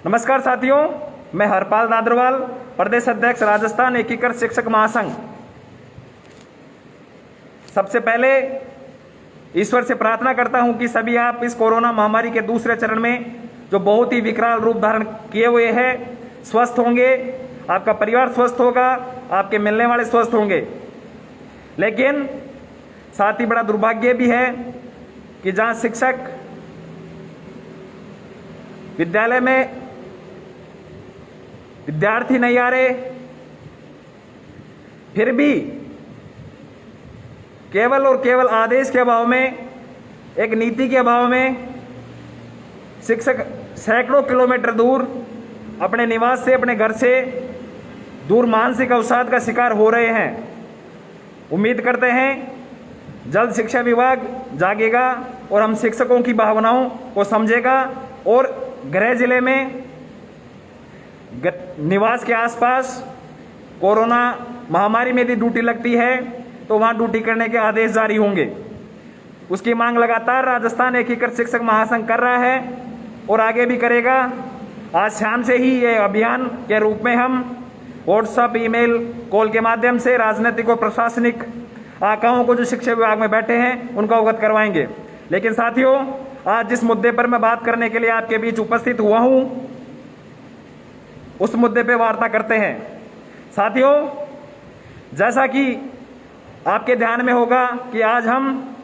नमस्कार साथियों, मैं हरपाल नादरवाल, प्रदेश अध्यक्ष राजस्थान एकीकृत शिक्षक महासंघ। सबसे पहले ईश्वर से प्रार्थना करता हूं कि सभी आप इस कोरोना महामारी के दूसरे चरण में जो बहुत ही विकराल रूप धारण किए हुए है स्वस्थ होंगे, आपका परिवार स्वस्थ होगा, आपके मिलने वाले स्वस्थ होंगे। लेकिन साथ ही बड़ा दुर्भाग्य भी है कि जहां शिक्षक विद्यालय में विद्यार्थी नहीं आ रहे, फिर भी केवल और केवल आदेश के अभाव में, एक नीति के अभाव में शिक्षक सैकड़ों किलोमीटर दूर अपने निवास से, अपने घर से दूर मानसिक अवसाद का शिकार हो रहे हैं। उम्मीद करते हैं जल्द शिक्षा विभाग जागेगा और हम शिक्षकों की भावनाओं को समझेगा और गृह जिले में निवास के आसपास कोरोना महामारी में यदि ड्यूटी लगती है तो वहां ड्यूटी करने के आदेश जारी होंगे। उसकी मांग लगातार राजस्थान एकीकृत शिक्षक महासंघ कर रहा है और आगे भी करेगा। आज शाम से ही ये अभियान के रूप में हम व्हाट्सएप, ईमेल, कॉल के माध्यम से राजनीतिक और प्रशासनिक आकाओं को जो शिक्षा विभाग में बैठे हैं उनको अवगत करवाएंगे। लेकिन साथियों, आज जिस मुद्दे पर मैं बात करने के लिए आपके बीच उपस्थित हुआ हूं, उस मुद्दे पे वार्ता करते हैं। साथियों, जैसा कि आपके ध्यान में होगा कि आज हम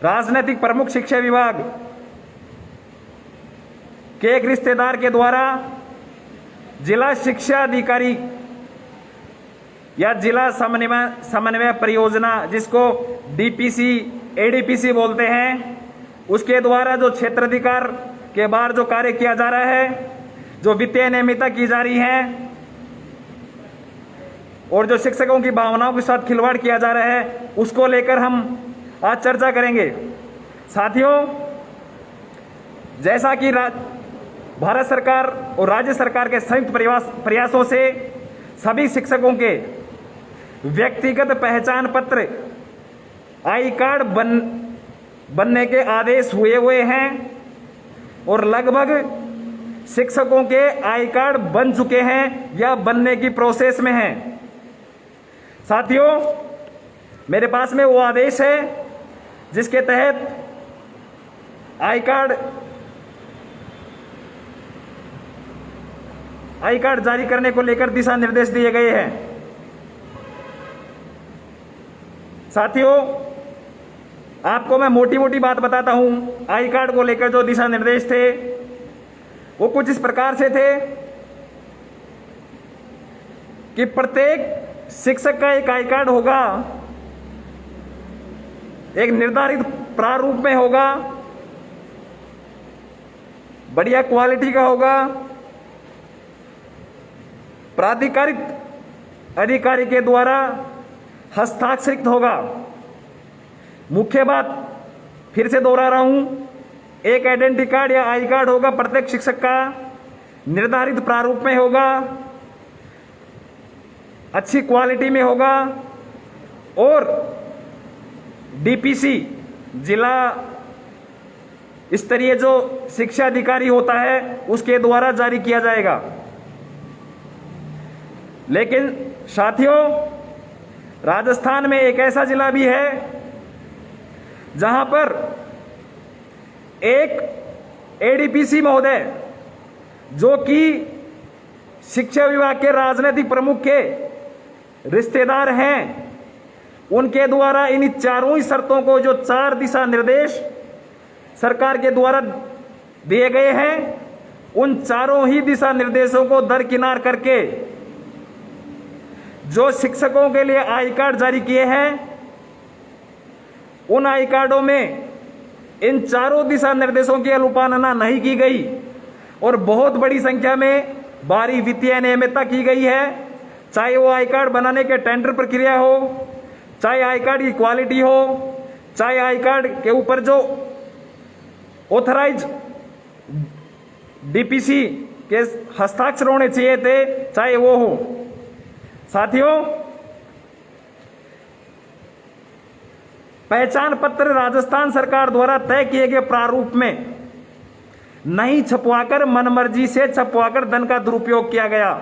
राजनीतिक प्रमुख शिक्षा विभाग के एक रिश्तेदार के द्वारा जिला शिक्षा अधिकारी या जिला समन्वय परियोजना, जिसको डीपीसी एडीपीसी बोलते हैं, उसके द्वारा जो क्षेत्राधिकार के बाहर जो कार्य किया जा रहा है, जो वित्तीय अनियमितता की जा रही है और जो शिक्षकों की भावनाओं के साथ खिलवाड़ किया जा रहा है, उसको लेकर हम आज चर्चा करेंगे। साथियों, जैसा कि भारत सरकार और राज्य सरकार के संयुक्त प्रयासों से सभी शिक्षकों के व्यक्तिगत पहचान पत्र आई कार्ड बनने के आदेश हुए हैं और लगभग शिक्षकों के आई कार्ड बन चुके हैं या बनने की प्रोसेस में हैं। साथियों, मेरे पास में वो आदेश है जिसके तहत आई कार्ड जारी करने को लेकर दिशा निर्देश दिए गए हैं। साथियों, आपको मैं मोटी मोटी बात बताता हूं। आई कार्ड को लेकर जो दिशा निर्देश थे वो कुछ इस प्रकार से थे कि प्रत्येक शिक्षक का एक आई कार्ड होगा, एक निर्धारित प्रारूप में होगा, बढ़िया क्वालिटी का होगा, प्राधिकारिक अधिकारी के द्वारा हस्ताक्षरित होगा। मुख्य बात फिर से दोहरा रहा हूं, एक आइडेंटिटी कार्ड या आई कार्ड होगा, प्रत्येक शिक्षक का निर्धारित प्रारूप में होगा, अच्छी क्वालिटी में होगा और डीपीसी जिला स्तरीय जो शिक्षा अधिकारी होता है उसके द्वारा जारी किया जाएगा। लेकिन साथियों, राजस्थान में एक ऐसा जिला भी है जहां पर एक एडीपीसी महोदय, जो कि शिक्षा विभाग के राजनीतिक प्रमुख के रिश्तेदार हैं, उनके द्वारा इन चारों ही शर्तों को, जो 4 दिशा निर्देश सरकार के द्वारा दिए गए हैं, उन चारों ही दिशा निर्देशों को दरकिनार करके जो शिक्षकों के लिए आई कार्ड जारी किए हैं, उन आई कार्डों में इन चारों दिशा निर्देशों की अनुपालना नहीं की गई और बहुत बड़ी संख्या में भारी वित्तीय अनियमितता की गई है। चाहे वो आई कार्ड बनाने के टेंडर प्रक्रिया हो, चाहे आई कार्ड की क्वालिटी हो, चाहे आई कार्ड के ऊपर जो ऑथराइज डीपीसी के हस्ताक्षर होने चाहिए थे, चाहे वो हो। साथियों, पहचान पत्र राजस्थान सरकार द्वारा तय किए गए प्रारूप में नहीं छपवाकर मनमर्जी से छपवाकर धन का दुरुपयोग किया गया।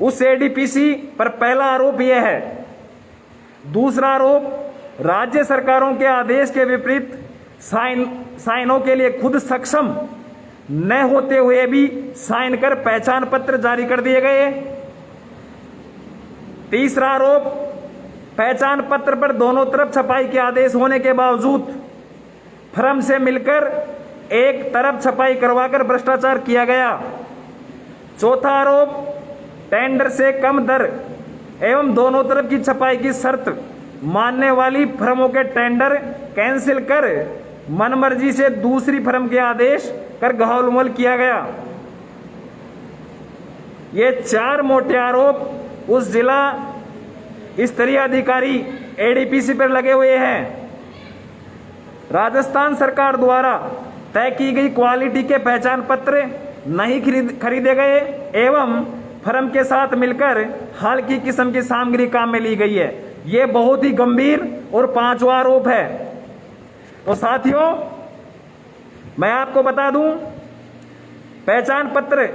उस एडीपीसी पर पहला आरोप यह है। दूसरा आरोप, राज्य सरकारों के आदेश के विपरीत साइनों के लिए खुद सक्षम न होते हुए भी साइन कर पहचान पत्र जारी कर दिए गए। तीसरा आरोप, पहचान पत्र पर दोनों तरफ छपाई के आदेश होने के बावजूद फर्म से मिलकर एक तरफ छपाई करवाकर भ्रष्टाचार किया गया। चौथा आरोप, टेंडर से कम दर एवं दोनों तरफ की छपाई की शर्त मानने वाली फर्मों के टेंडर कैंसिल कर मनमर्जी से दूसरी फर्म के आदेश कर गहुलमल किया गया। ये 4 मोटे आरोप उस जिला स्तरीय अधिकारी एडीपीसी पर लगे हुए हैं। राजस्थान सरकार द्वारा तय की गई क्वालिटी के पहचान पत्र नहीं खरीदे गए एवं फर्म के साथ मिलकर हल्की किस्म की सामग्री काम में ली गई है। यह बहुत ही गंभीर और 5वां आरोप है। तो साथियों, मैं आपको बता दूं, पहचान पत्र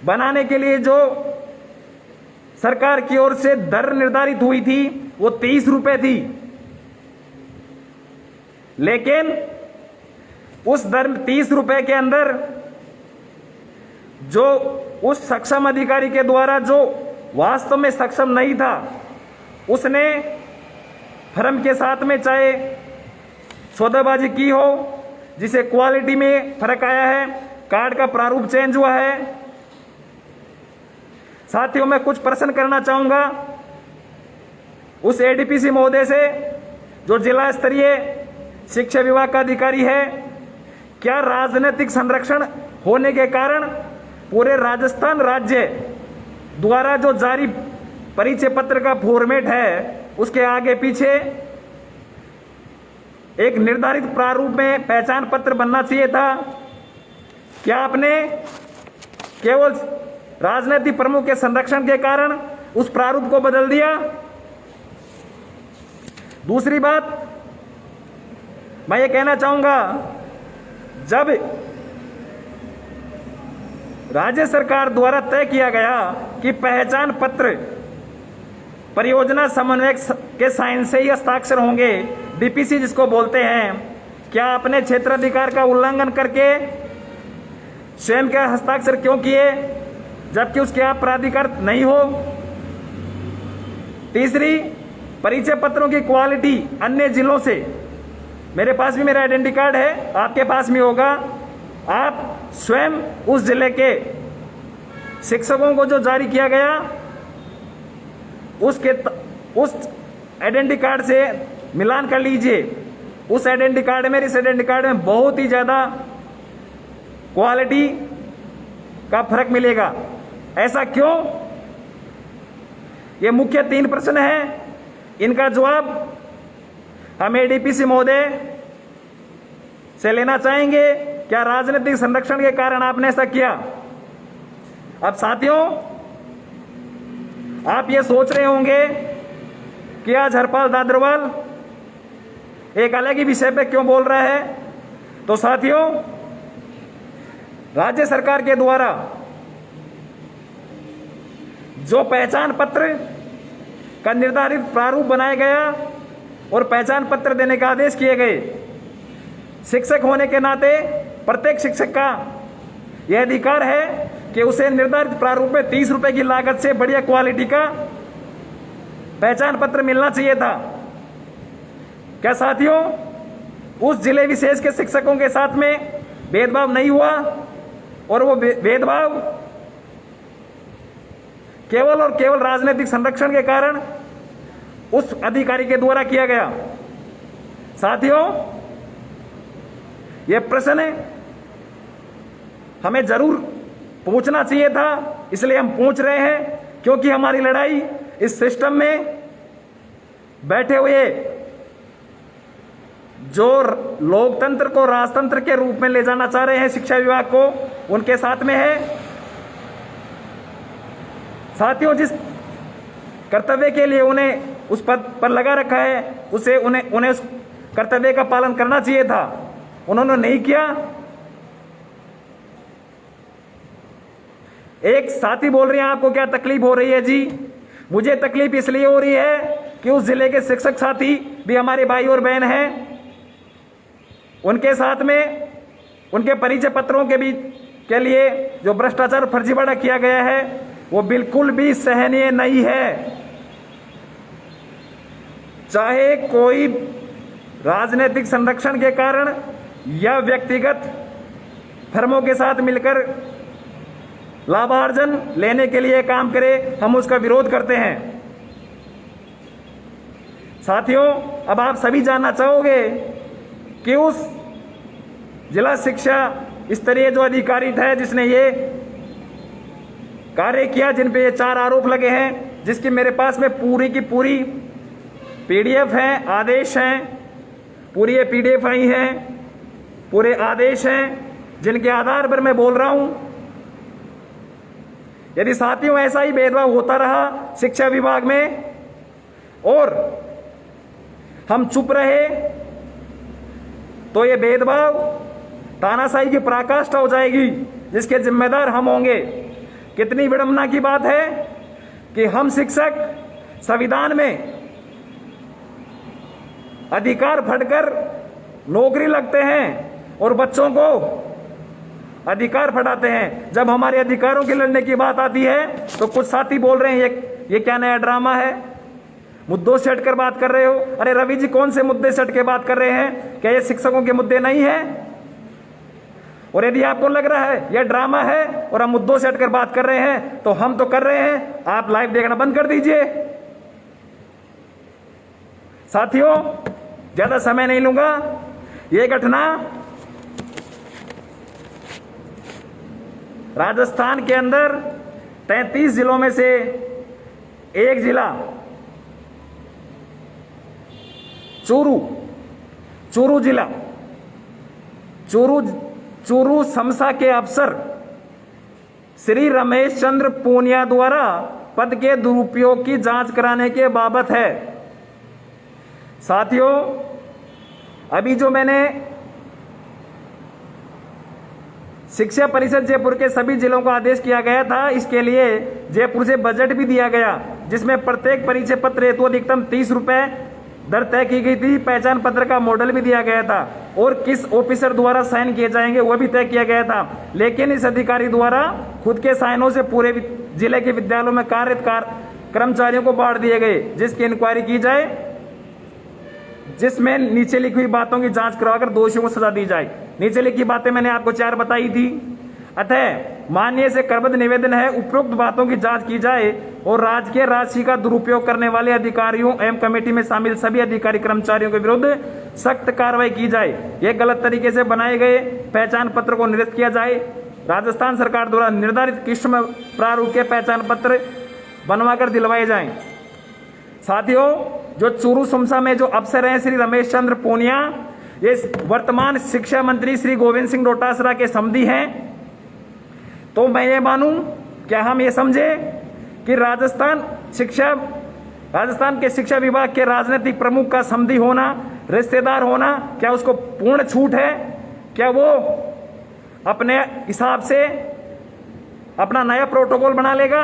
बनाने के लिए जो सरकार की ओर से दर निर्धारित हुई थी वो 30 रुपए थी, लेकिन उस दर 30 रुपए के अंदर जो उस सक्षम अधिकारी के द्वारा जो वास्तव में सक्षम नहीं था, उसने फर्म के साथ में चाहे सौदेबाजी की हो, जिसे क्वालिटी में फर्क आया है, कार्ड का प्रारूप चेंज हुआ है। साथियों, मैं कुछ प्रश्न करना चाहूंगा उस एडीपीसी महोदय से जो जिला स्तरीय शिक्षा विभाग का अधिकारी है। क्या राजनीतिक संरक्षण होने के कारण पूरे राजस्थान राज्य द्वारा जो जारी परिचय पत्र का फॉर्मेट है उसके आगे पीछे एक निर्धारित प्रारूप में पहचान पत्र बनना चाहिए था? क्या आपने केवल राजनीतिक प्रमुख के संरक्षण के कारण उस प्रारूप को बदल दिया? दूसरी बात, मैं ये कहना चाहूंगा, जब राज्य सरकार द्वारा तय किया गया कि पहचान पत्र परियोजना समन्वयक के साइन से ही हस्ताक्षर होंगे, डीपीसी जिसको बोलते हैं, क्या आपने क्षेत्राधिकार का उल्लंघन करके स्वयं के हस्ताक्षर क्यों किए जबकि उसके आप प्राधिकार नहीं हो? तीसरी, परिचय पत्रों की क्वालिटी अन्य जिलों से, मेरे पास भी मेरा आइडेंटिटी कार्ड है, आपके पास भी होगा, आप स्वयं उस जिले के शिक्षकों को जो जारी किया गया उस आइडेंटिटी कार्ड से मिलान कर लीजिए। उस आइडेंटिटी कार्ड में, इस आइडेंटिटी कार्ड में बहुत ही ज्यादा क्वालिटी का फर्क मिलेगा। ऐसा क्यों? ये मुख्य 3 प्रश्न हैं, इनका जवाब हम एडीपीसी महोदय से लेना चाहेंगे। क्या राजनीतिक संरक्षण के कारण आपने ऐसा किया? अब साथियों, आप ये सोच रहे होंगे कि आज हरपाल दादरवाल एक अलग ही विषय पे क्यों बोल रहा है। तो साथियों, राज्य सरकार के द्वारा जो पहचान पत्र का निर्धारित प्रारूप बनाया गया और पहचान पत्र देने का आदेश किए गए, शिक्षक होने के नाते प्रत्येक शिक्षक का यह अधिकार है कि उसे निर्धारित प्रारूप में 30 रुपए की लागत से बढ़िया क्वालिटी का पहचान पत्र मिलना चाहिए था। क्या साथियों, उस जिले विशेष के शिक्षकों के साथ में भेदभाव नहीं हुआ और वो भेदभाव केवल और केवल राजनीतिक संरक्षण के कारण उस अधिकारी के द्वारा किया गया? साथियों, यह प्रश्न हमें जरूर पूछना चाहिए था, इसलिए हम पूछ रहे हैं, क्योंकि हमारी लड़ाई इस सिस्टम में बैठे हुए जो लोकतंत्र को राजतंत्र के रूप में ले जाना चाह रहे हैं शिक्षा विभाग को, उनके साथ में है। साथियों, जिस कर्तव्य के लिए उन्हें उस पद पर लगा रखा है, उसे उन्हें उस कर्तव्य का पालन करना चाहिए था। उन्होंने नहीं किया। एक साथी बोल रहे हैं आपको क्या तकलीफ हो रही है जी? मुझे तकलीफ इसलिए हो रही है कि उस जिले के शिक्षक साथी भी हमारे भाई और बहन हैं, उनके साथ में उनके परिचय पत्रों के भी के लिए जो भ्रष्टाचार फर्जीवाड़ा किया गया है वो बिल्कुल भी सहनीय नहीं है। चाहे कोई राजनीतिक संरक्षण के कारण या व्यक्तिगत फर्मों के साथ मिलकर लाभार्जन लेने के लिए काम करे, हम उसका विरोध करते हैं। साथियों, अब आप सभी जानना चाहोगे कि उस जिला शिक्षा स्तरीय जो अधिकारी था जिसने ये कार्य किया, जिन पे ये 4 आरोप लगे हैं, जिसकी मेरे पास में पूरी की पूरी PDF हैं, आदेश हैं, पूरी ये PDF आई हैं, पूरे आदेश हैं जिनके आधार पर मैं बोल रहा हूं। यदि साथियों ऐसा ही भेदभाव होता रहा शिक्षा विभाग में और हम चुप रहे तो ये भेदभाव तानाशाही की पराकाष्ठा हो जाएगी, जिसके जिम्मेदार हम होंगे। कितनी विडंबना की बात है कि हम शिक्षक संविधान में अधिकार फटकर नौकरी लगते हैं और बच्चों को अधिकार फटाते हैं। जब हमारे अधिकारों के लड़ने की बात आती है तो कुछ साथी बोल रहे हैं ये क्या नया ड्रामा है, मुद्दों से हटकर बात कर रहे हो। अरे रवि जी, कौन से मुद्दे से हट के बात कर रहे हैं? क्या ये शिक्षकों के मुद्दे नहीं है? और यदि आपको लग रहा है यह ड्रामा है और हम मुद्दों से हटकर बात कर रहे हैं तो हम तो कर रहे हैं, आप लाइव देखना बंद कर दीजिए। साथियों, ज्यादा समय नहीं लूंगा। यह घटना राजस्थान के अंदर 33 जिलों में से एक जिला चूरू जिला, चूरू समसा के अफसर श्री रमेश चंद्र पूनिया द्वारा पद के दुरुपयोग की जांच कराने के बाबत है। साथियों, अभी जो मैंने शिक्षा परिषद जयपुर के सभी जिलों को आदेश किया गया था, इसके लिए जयपुर से बजट भी दिया गया, जिसमें प्रत्येक परिचय पत्र हेतु अधिकतम 30 रुपए दर तय की गई थी। पहचान पत्र का मॉडल भी दिया गया था और किस ऑफिसर द्वारा साइन किए जाएंगे वह भी तय किया गया था। लेकिन इस अधिकारी द्वारा खुद के साइनों से पूरे जिले के विद्यालयों में कार्यरत कर्मचारियों को बांट दिए गए, जिसकी इंक्वायरी की जाए, जिसमें नीचे लिखी हुई बातों की जांच करवाकर दोषियों को सजा दी जाए। नीचे लिखी बातें मैंने आपको 4 बताई थी। अतः माननीय से करबद्ध निवेदन है, उपरोक्त बातों की जांच की जाए और राजकीय राशि का दुरुपयोग करने वाले अधिकारियों एवं कमेटी में शामिल सभी अधिकारी कर्मचारियों के विरुद्ध सख्त कार्रवाई की जाए। यह गलत तरीके से बनाए गए पहचान पत्र को निरस्त किया जाए। राजस्थान सरकार द्वारा निर्धारित किस्म प्रारूप के पहचान पत्र बनवाकर दिलवाए जाएं। साथियों, जो चूरू समसा में जो अफसर हैं श्री रमेश चंद्र पूनिया, ये वर्तमान शिक्षा मंत्री श्री गोविंद सिंह डोटासरा के समधी हैं। तो मैं ये मानूं, क्या हम ये समझे कि राजस्थान के शिक्षा विभाग के राजनीतिक प्रमुख का समधी होना, रिश्तेदार होना, क्या उसको पूर्ण छूट है? क्या वो अपने हिसाब से अपना नया प्रोटोकॉल बना लेगा?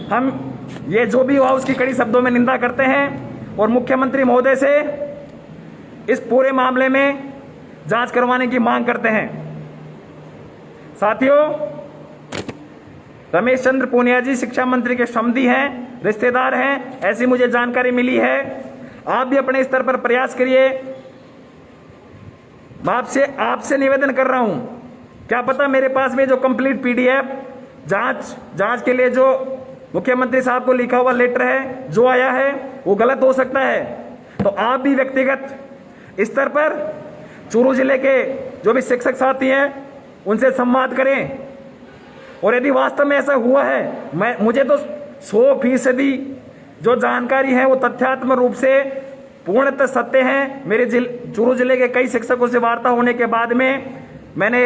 हम ये जो भी हुआ उसकी कड़ी शब्दों में निंदा करते हैं और मुख्यमंत्री महोदय से इस पूरे मामले में जांच करवाने की मांग करते हैं। साथियों, रमेश चंद्र पूनिया जी शिक्षा मंत्री के समधी हैं, रिश्तेदार हैं, ऐसी मुझे जानकारी मिली है। आप भी अपने स्तर पर प्रयास करिए। मैं आपसे निवेदन कर रहा हूं, क्या पता मेरे पास में जो कंप्लीट PDF जांच के लिए जो मुख्यमंत्री साहब को लिखा हुआ लेटर है जो आया है वो गलत हो सकता है। तो आप भी व्यक्तिगत स्तर पर चूरू जिले के जो भी शिक्षक साथी हैं उनसे संवाद करें और यदि वास्तव में ऐसा हुआ है, मुझे तो 100% जो जानकारी है वो तथ्यात्मक रूप से पूर्णतः सत्य हैं। मेरे चूरू जिले के कई शिक्षकों से वार्ता होने के बाद में मैंने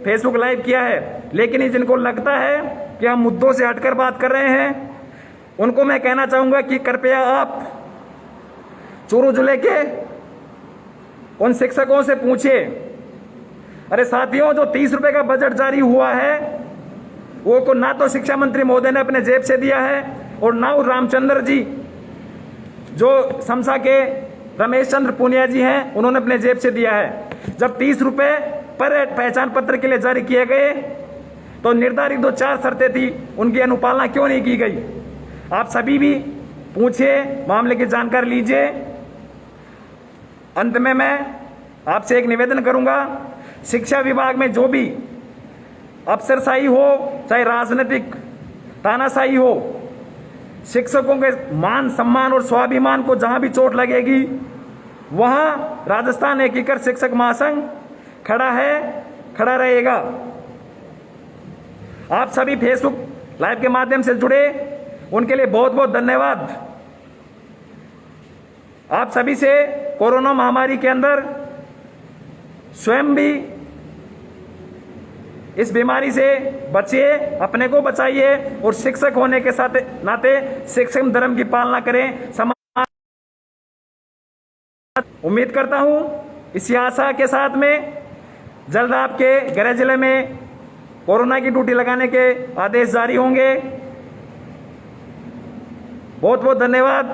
फेसबुक लाइव किया है। लेकिन जिनको लगता है कि हम मुद्दों से हटकर बात कर रहे हैं, उनको मैं कहना चाहूंगा कि कृपया आप चूरू जिले के उन शिक्षकों से पूछिए अरे साथियों, जो 30 रुपए का बजट जारी हुआ है वो को ना तो शिक्षा मंत्री महोदय ने अपने जेब से दिया है और ना वो रामचंद्र जी जो समसा के रमेश चंद्र पुनिया जी हैं उन्होंने अपने जेब से दिया है। जब 30 रुपए पर पहचान पत्र के लिए जारी किए गए तो निर्धारित जो 4 शर्तें थी उनकी अनुपालना क्यों नहीं की गई? आप सभी भी पूछिए, मामले की जानकारी लीजिए। अंत में मैं आपसे एक निवेदन करूंगा, शिक्षा विभाग में जो भी अफसरशाही हो चाहे राजनीतिक तानाशाही हो, शिक्षकों के मान सम्मान और स्वाभिमान को जहां भी चोट लगेगी वहां राजस्थान एकीकृत शिक्षक महासंघ खड़ा है, खड़ा रहेगा। आप सभी फेसबुक लाइव के माध्यम से जुड़े, उनके लिए बहुत बहुत धन्यवाद। आप सभी से कोरोना महामारी के अंदर स्वयं भी इस बीमारी से बचिए, अपने को बचाइए और शिक्षक होने के साथ नाते शिक्षक धर्म की पालना करें। समाज उम्मीद करता हूं इसी आशा के साथ में जल्द आपके गृह जिले में कोरोना की ड्यूटी लगाने के आदेश जारी होंगे। बहुत बहुत धन्यवाद।